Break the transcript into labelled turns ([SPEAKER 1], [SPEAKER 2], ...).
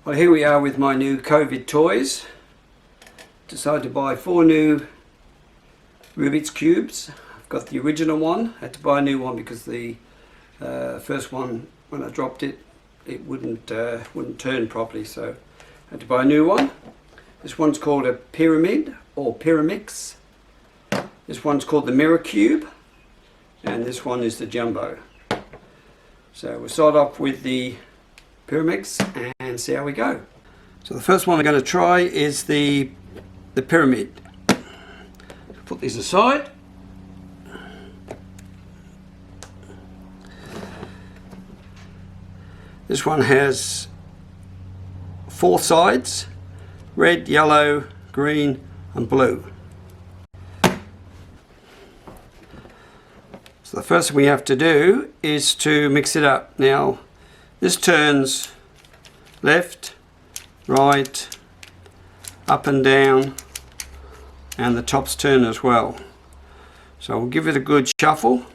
[SPEAKER 1] Well, here we are with my new COVID toys. Decided to buy 4 new Rubik's cubes. I've got the original one. I had to buy a new one because the first one, when I dropped it, it wouldn't turn properly, so I had to buy a new one. This one's called a Pyramid or Pyramix. This one's called the Mirror Cube, and this one is the Jumbo. So we'll start off with the Pyramix and see how we go. So the first one we're going to try is the Pyramid. Put these aside. This one has 4 sides: red, yellow, green and blue. So the first thing we have to do is to mix it up. Now this turns left, right, up and down, and the tops turn as well. So we'll give it a good shuffle.